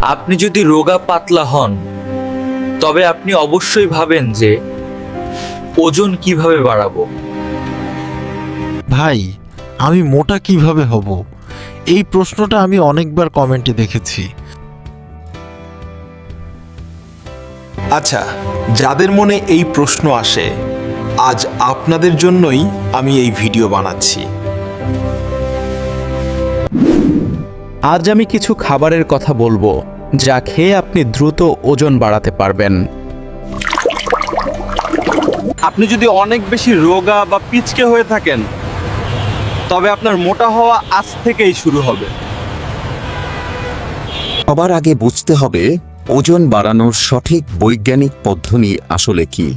আপনি যদি রোগা পাতলা হন তবে আপনি অবশ্যই ভাবেন যে ওজন কিভাবে বাড়াবো। ভাই, আমি মোটা কিভাবে হব? এই প্রশ্নটা আমি অনেকবার কমেন্টে দেখেছি। আচ্ছা, যাদের মনে এই প্রশ্ন আসে, আজ আপনাদের জন্যই আমি এই ভিডিও বানাচ্ছি। আজ আমি কিছু খাবারের কথা বলবো যা খেয়ে আপনি দ্রুত ওজন বাড়াতে পারবেন। আপনি যদি অনেক বেশি রোগা বা পিচকে হয়ে থাকেন তবে আপনার মোটা হওয়া আজ থেকেই শুরু হবে। সবার আগে বুঝতে হবে ওজন বাড়ানোর সঠিক বৈজ্ঞানিক পদ্ধতি আসলে কি।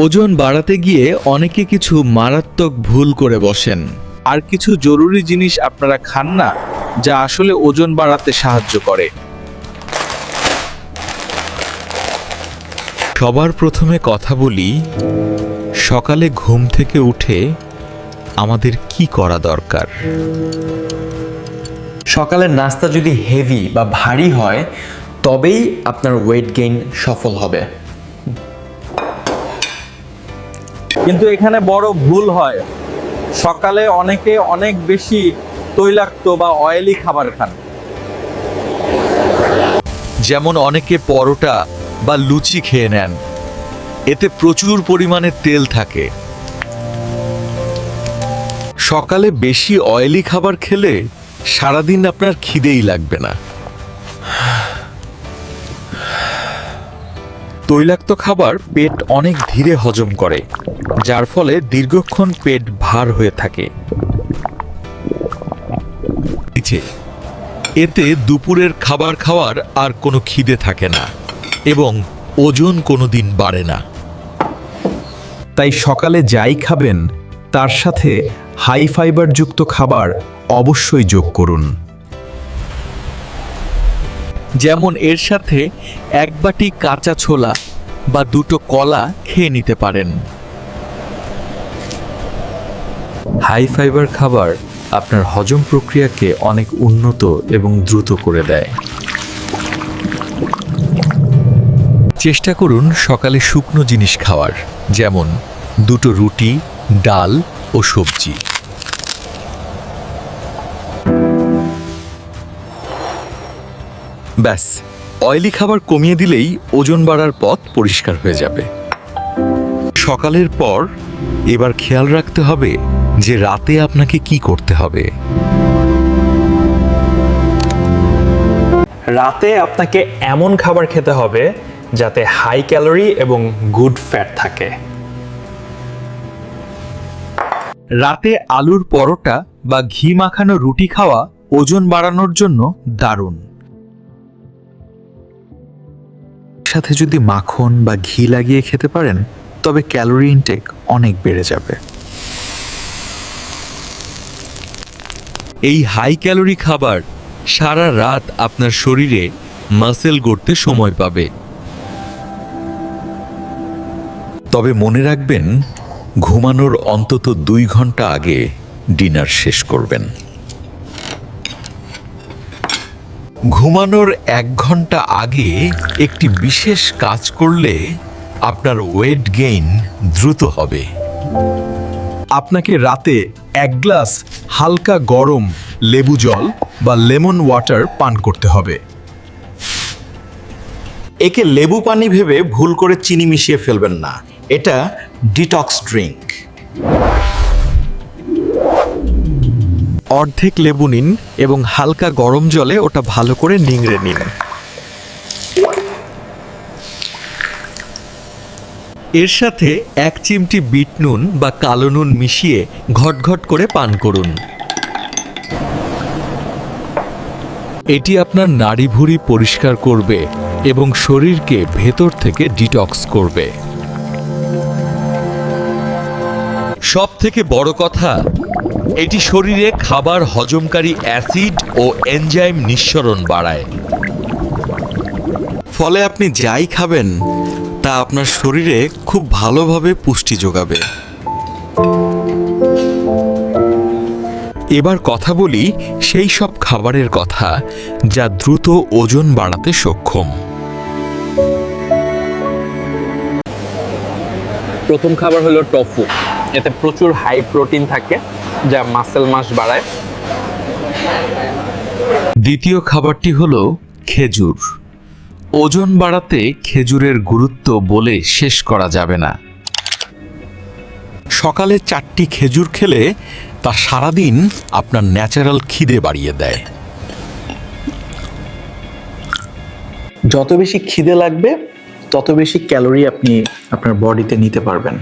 ওজন বাড়াতে গিয়ে অনেকে কিছু মারাত্মক ভুল করে বসেন। আর কিছু জরুরি জিনিস আপনারা খান না যা আসলে ওজন বাড়াতে সাহায্য করে। সবার প্রথমে কথা বলি সকালে ঘুম থেকে উঠে আমাদের কি করা দরকার। সকালের নাস্তা যদি হেভি বা ভারী হয় তবেই আপনার ওয়েট গেইন সফল হবে। কিন্তু এখানে বড় ভুল হয়, সকালে অনেকে অনেক বেশি তৈলাক্ত বা অয়েলি খাবার খান। যেমন অনেকে পরোটা বা লুচি খেয়ে নেন, এতে প্রচুর পরিমাণে তেল থাকে। সকালে বেশি অয়েলি খাবার খেলে সারাদিন আপনার খিদেই লাগবে না। তৈলাক্ত খাবার পেট অনেক ধীরে হজম করে, যার ফলে দীর্ঘক্ষণ পেট ভার হয়ে থাকে। এতে দুপুরের খাবার খাওয়ার আর কোনো খিদে থাকে না এবং ওজন কোনোদিন বাড়ে না। তাই সকালে যাই খাবেন তার সাথে হাই ফাইবারযুক্ত খাবার অবশ্যই যোগ করুন। যেমন এর সাথে এক বাটি কাঁচা ছোলা বা দুটো কলা খেয়ে নিতে পারেন। হাই ফাইবার খাবার আপনার হজম প্রক্রিয়াকে অনেক উন্নত এবং দ্রুত করে দেয়। চেষ্টা করুন সকালে শুকনো জিনিস খাওয়ার, যেমন দুটো রুটি, ডাল ও সবজি। ব্যাস, অয়েলি খাবার কমিয়ে দিলেই ওজন বাড়ার পথ পরিষ্কার হয়ে যাবে। সকালের পর এবার খেয়াল রাখতে হবে যে রাতে আপনাকে কি করতে হবে। রাতে আপনাকে এমন খাবার খেতে হবে যাতে হাই ক্যালোরি এবং গুড ফ্যাট থাকে। রাতে আলুর পরোটা বা ঘি মাখানো রুটি খাওয়া ওজন বাড়ানোর জন্য দারুণ। সাথে যদি মাখন বা ঘি লাগিয়ে খেতে পারেন তবে ক্যালোরি ইনটেক অনেক বেড়ে যাবে। এই হাই ক্যালোরি খাবার সারা রাত আপনার শরীরে মাসেল গড়তে সময় পাবে। তবে মনে রাখবেন, ঘুমানোর অন্তত 2 ঘন্টা আগে ডিনার শেষ করবেন। ঘুমানোর 1 ঘন্টা আগে একটি বিশেষ কাজ করলে আপনার ওয়েট গেইন দ্রুত হবে। আপনাকে রাতে 1 গ্লাস হালকা গরম লেবু জল বা লেমন ওয়াটার পান করতে হবে। একে লেবু পানি ভেবে ভুল করে চিনি মিশিয়ে ফেলবেন না, এটা ডিটক্স ড্রিঙ্ক। অর্ধেক লেবু নিন এবং হালকা গরম জলে ওটা ভালো করে নিংড়ে নিন। এর সাথে 1 চিমটি বিট নুন বা কালো নুন মিশিয়ে ঘটঘট করে পান করুন। এটি আপনার নাড়িভুঁড়ি পরিষ্কার করবে এবং শরীরকে ভেতর থেকে ডিটক্স করবে। সব থেকে বড় কথা, এটি শরীরে খাবার হজমকারী অ্যাসিড ও এনজাইম নিঃসরণ বাড়ায়। ফলে আপনি যাই খাবেন তা আপনার শরীরে খুব ভালোভাবে পুষ্টি যোগাবে। এবার কথা বলি সেই সব খাবারের কথা যা দ্রুত ওজন বাড়াতে সক্ষম। প্রথম খাবার হলো টফু। এতে প্রচুর হাই প্রোটিন থাকে যা মাসেল মাস বাড়ায়। দ্বিতীয় খাবারটি হলো খেজুর। ওজন বাড়াতে খেজুরের গুরুত্ব বলে শেষ করা যাবে না। সকালে 4টি খেজুর খেলে তা সারাদিন আপনার ন্যাচারাল খিদে বাড়িয়ে দেয়। যত বেশি খিদে লাগবে তত বেশি ক্যালোরি আপনি আপনার বডিতে নিতে পারবেন।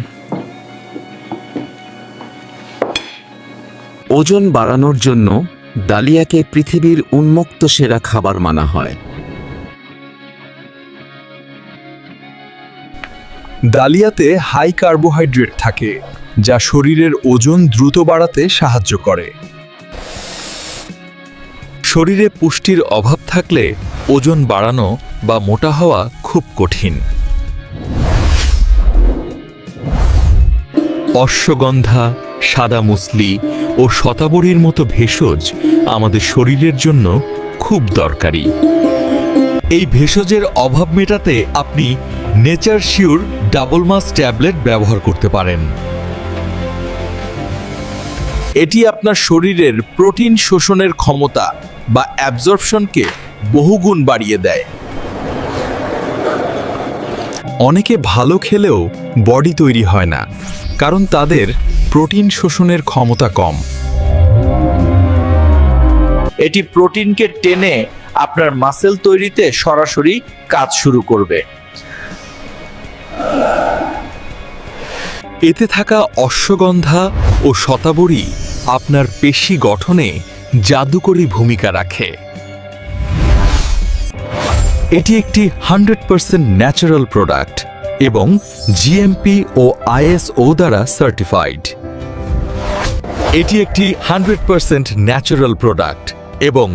ওজন বাড়ানোর জন্য ডালিয়াকে পৃথিবীর উন্মুক্ত সেরা খাবার মানা হয়। ডালিয়াতে হাই কার্বোহাইড্রেট থাকে যা শরীরের ওজন দ্রুত বাড়াতে সাহায্য করে। শরীরে পুষ্টির অভাব থাকলে ওজন বাড়ানো বা মোটা হওয়া খুব কঠিন। অশ্বগন্ধা, সাদা মুসলি ও শতাবরীর মতো ভেষজ আমাদের শরীরের জন্য খুব দরকারি। এই ভেষজের অভাব মেটাতে আপনি নেচার শিওর ডাবল মাস ট্যাবলেট ব্যবহার করতে পারেন। এটি আপনার শরীরের প্রোটিন শোষণের ক্ষমতা বা অ্যাবজর্পশনকে বহুগুণ বাড়িয়ে দেয়। অনেকে ভালো খেলেও বডি তৈরি হয় না, কারণ তাদের প্রোটিন শোষণের ক্ষমতা কম। এটি প্রোটিনকে টেনে আপনার মাসেল তৈরিতে সরাসরি কাজ শুরু করবে। এতে থাকা অশ্বগন্ধা ও শতাবরী আপনার পেশি গঠনে জাদুকরী ভূমিকা রাখে। এটি একটি 100% ন্যাচারাল প্রোডাক্ট এবং জিএমপি ও আইএসও দ্বারা সার্টিফাইড। এটি একটি 100% ন্যাচারাল প্রোডাক্ট এবং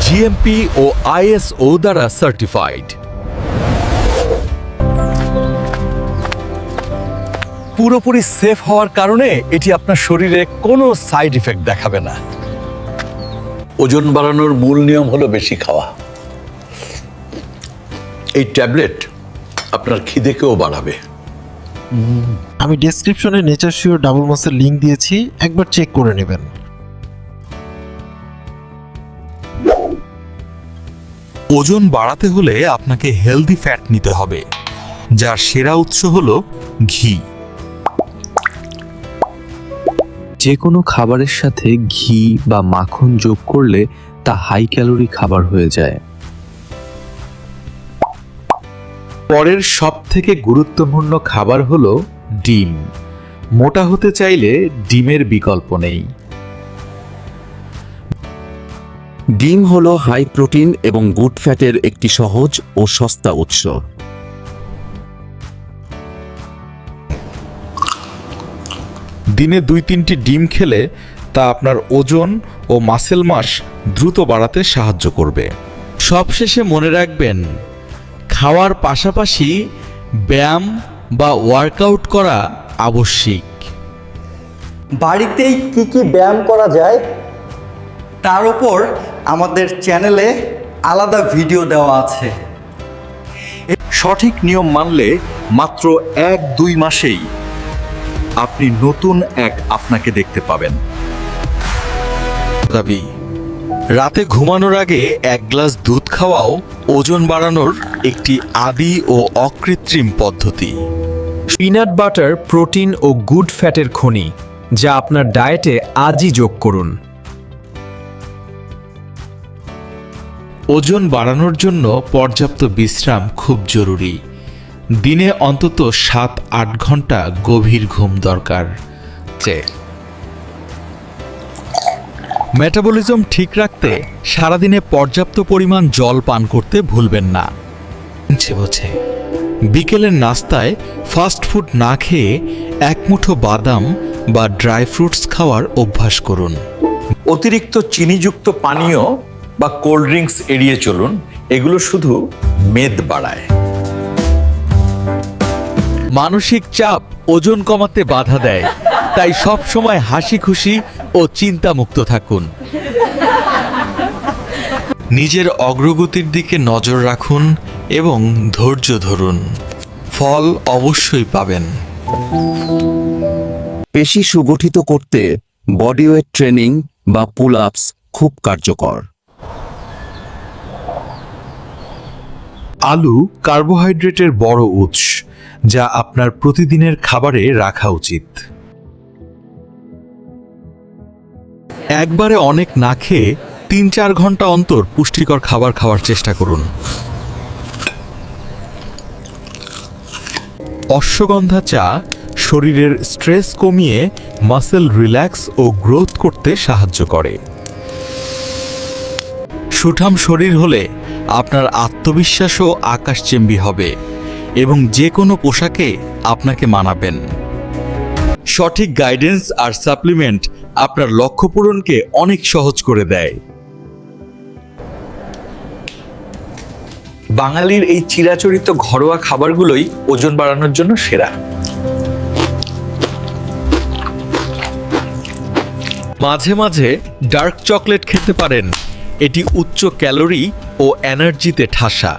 জিএমপি ও আইএসও দ্বারা সার্টিফাইড। পুরোপুরি সেফ হওয়ার কারণে এটি আপনার শরীরে কোনো সাইড ইফেক্ট দেখাবে না। ওজন বাড়ানোর মূল নিয়ম হলো বেশি খাওয়া। এই ট্যাবলেট আপনার খিদেকেও বাড়াবে। আমি ডেসক্রিপশনে নেচার শিওর ডাবল মাসের লিংক দিয়েছি, একবার চেক করে নেবেন। ওজন বাড়াতে হলে আপনাকে হেলদি ফ্যাট নিতে হবে, যার সেরা উৎস হলো ঘি। যে কোনো খাবারের সাথে ঘি বা মাখন যোগ করলে তা হাই ক্যালোরি খাবার হয়ে যায়। পরের সবথেকে গুরুত্বপূর্ণ খাবার হলো ডিম। মোটা হতে চাইলে ডিমের বিকল্প নেই। ডিম হলো হাই প্রোটিন এবং গুড ফ্যাটের একটি সহজ ও সস্তা উৎস। দিনে 2-3টি ডিম খেলে তা আপনার ওজন ও মাসেল মাস দ্রুত বাড়াতে সাহায্য করবে। সবশেষে মনে রাখবেন, খাওয়ার পাশাপাশি ব্যায়াম বা ওয়ার্কআউট করা আবশ্যিক। বাড়িতেই কি কি ব্যায়াম করা যায় তার উপর আমাদের চ্যানেলে আলাদা ভিডিও দেওয়া আছে। সঠিক নিয়ম মানলে মাত্র 1-2 মাসেই আপনি নতুন এক আপনাকে দেখতে পাবেন। দাবি, রাতে ঘুমানোর আগে 1 গ্লাস দুধ খাওয়াও ওজন বাড়ানোর একটি আদি ও অকৃত্রিম পদ্ধতি। পিনাট বাটার প্রোটিন ও গুড ফ্যাটের খনি, যা আপনার ডায়েটে আজই যোগ করুন। ওজন বাড়ানোর জন্য পর্যাপ্ত বিশ্রাম খুব জরুরি। দিনে অন্তত 7-8 ঘন্টা গভীর ঘুম দরকার। মেটাবলিজম ঠিক রাখতে সারাদিনে পর্যাপ্ত পরিমাণ জল পান করতে ভুলবেন না। বিকেলের নাস্তায় ফাস্ট ফুড না খেয়ে 1 মুঠো বাদাম বা ড্রাই ফ্রুটস খাওয়ার অভ্যাস করুন। অতিরিক্ত চিনিযুক্ত পানীয় বা কোল্ড ড্রিঙ্কস এড়িয়ে চলুন, এগুলো শুধু মেদ বাড়ায়। মানসিক চাপ ওজন কমাতে বাধা দেয়, তাই সব সময় হাসি খুশি ও চিন্তামুক্ত থাকুন। নিজের অগ্রগতির দিকে নজর রাখুন এবং ধৈর্য ধরুন, ফল অবশ্যই পাবেন। পেশি সুগঠিত করতে বডিওয়েট ট্রেনিং বা পুল আপস খুব কার্যকর। আলু কার্বোহাইড্রেটের বড় উৎস, যা আপনার প্রতিদিনের খাবারে রাখা উচিত। একবারে অনেক না খেয়ে 3-4 ঘন্টা অন্তর পুষ্টিকর খাবার খাওয়ার চেষ্টা করুন। অশ্বগন্ধা চা শরীরের স্ট্রেস কমিয়ে মাসেল রিল্যাক্স ও গ্রোথ করতে সাহায্য করে। সুঠাম শরীর হলে আপনার আত্মবিশ্বাসও আকাশচেম্বী হবে এবং যে কোনো পোশাকে আপনাকে মানাবেন। সঠিক গাইডেন্স আর সাপ্লিমেন্ট আপনার লক্ষ্য পূরণকে অনেক সহজ করে দেয়। বাঙালির এই চিরাচরিত ঘরোয়া খাবারগুলোই ওজন বাড়ানোর জন্য সেরা। মাঝে মাঝে ডার্ক চকলেট খেতে পারেন, এটি উচ্চ ক্যালোরি ও এনার্জিতে ঠাসা।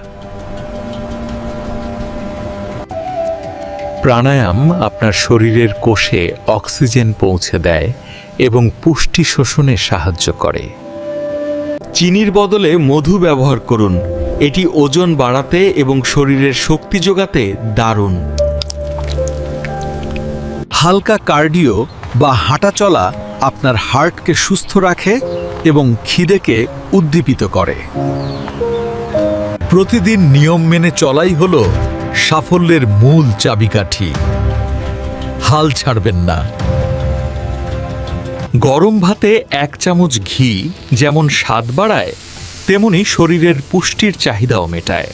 প্রাণায়াম আপনার শরীরের কোষে অক্সিজেন পৌঁছে দেয় এবং পুষ্টি শোষণে সাহায্য করে। চিনির বদলে মধু ব্যবহার করুন, এটি ওজন বাড়াতে এবং শরীরের শক্তি যোগাতে দারুণ। হালকা কার্ডিও বা হাঁটা চলা আপনার হার্টকে সুস্থ রাখে এবং খিদেকে উদ্দীপিত করে। প্রতিদিন নিয়ম মেনে চলাই হলো সাফল্যের মূল চাবিকাঠি। হাল ছাড়বেন না। গরম ভাতে 1 চামচ ঘি যেমন স্বাদ বাড়ায়, তেমনি শরীরের পুষ্টির চাহিদাও মেটায়।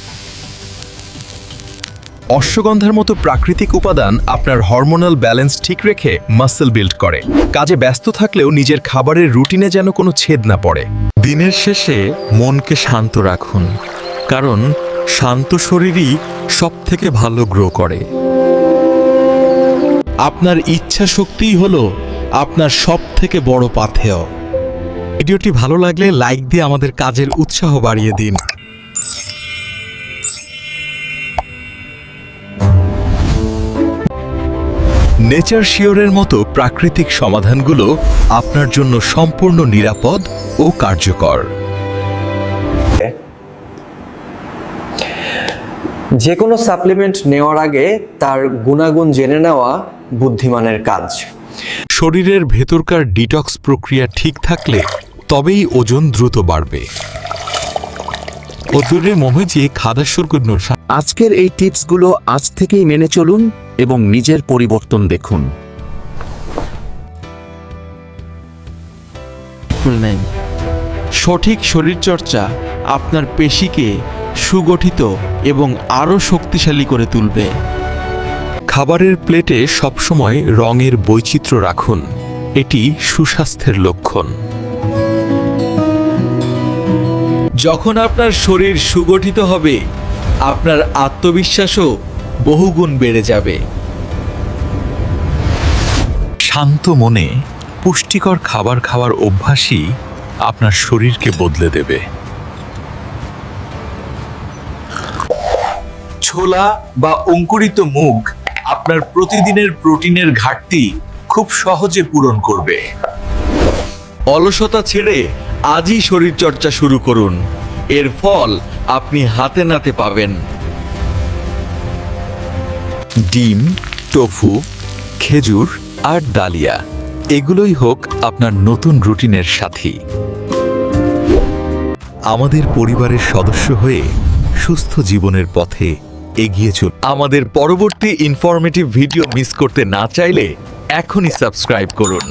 অশ্বগন্ধার মতো প্রাকৃতিক উপাদান আপনার হরমোনাল ব্যালেন্স ঠিক রেখে মাসল বিল্ড করে। কাজে ব্যস্ত থাকলেও নিজের খাবারের রুটিনে যেন কোনো ছেদ না পড়ে। দিনের শেষে মনকে শান্ত রাখুন, কারণ শান্ত শরীরই সবথেকে ভালো গ্রো করে। আপনার ইচ্ছা শক্তিই হলো আপনার সবথেকে বড় পাথেয়। ভিডিওটি ভালো লাগলে লাইক দিয়ে আমাদের কাজের উৎসাহ বাড়িয়ে দিন। নেচার শিওরের মতো প্রাকৃতিক সমাধানগুলো আপনার জন্য সম্পূর্ণ নিরাপদ ও কার্যকর। যে কোনো সাপ্লিমেন্ট নেওয়ার আগে তার গুণাগুণ জেনে নেওয়া বুদ্ধিমানের কাজ। শরীরের ভেতরকার ডিটক্স প্রক্রিয়া ঠিক থাকলে তবেই ওজন দ্রুত বাড়বে। আজকের এই টিপসগুলো আজ থেকেই মেনে চলুন এবং নিজের পরিবর্তন দেখুন। সঠিক শরীরচর্চা আপনার পেশিকে সুগঠিত এবং আরও শক্তিশালী করে তুলবে। খাবারের প্লেটে সবসময় রঙের বৈচিত্র্য রাখুন, এটি সুস্বাস্থ্যের লক্ষণ। যখন আপনার শরীর সুগঠিত হবে, আপনার আত্মবিশ্বাসও বহুগুণ বেড়ে যাবে। শান্ত মনে পুষ্টিকর খাবার খাওয়ার অভ্যাসই আপনার শরীরকে বদলে দেবে। ছোলা বা অঙ্কুরিত মুগ আপনার প্রতিদিনের প্রোটিনের ঘাটতি খুব সহজে পূরণ করবে। অলসতা ছেড়ে আজই শরীরচর্চা শুরু করুন, এর ফল আপনি হাতে নাতে পাবেন। ডিম, টোফু, খেজুর আর ডালিয়া, এগুলোই হোক আপনার নতুন রুটিনের সাথী। আমাদের পরিবারের সদস্য হয়ে সুস্থ জীবনের পথে এগিয়ে চলুন। আমাদের পরবর্তী ইনফরমেটিভ ভিডিও মিস করতে না চাইলে এখনই সাবস্ক্রাইব করুন।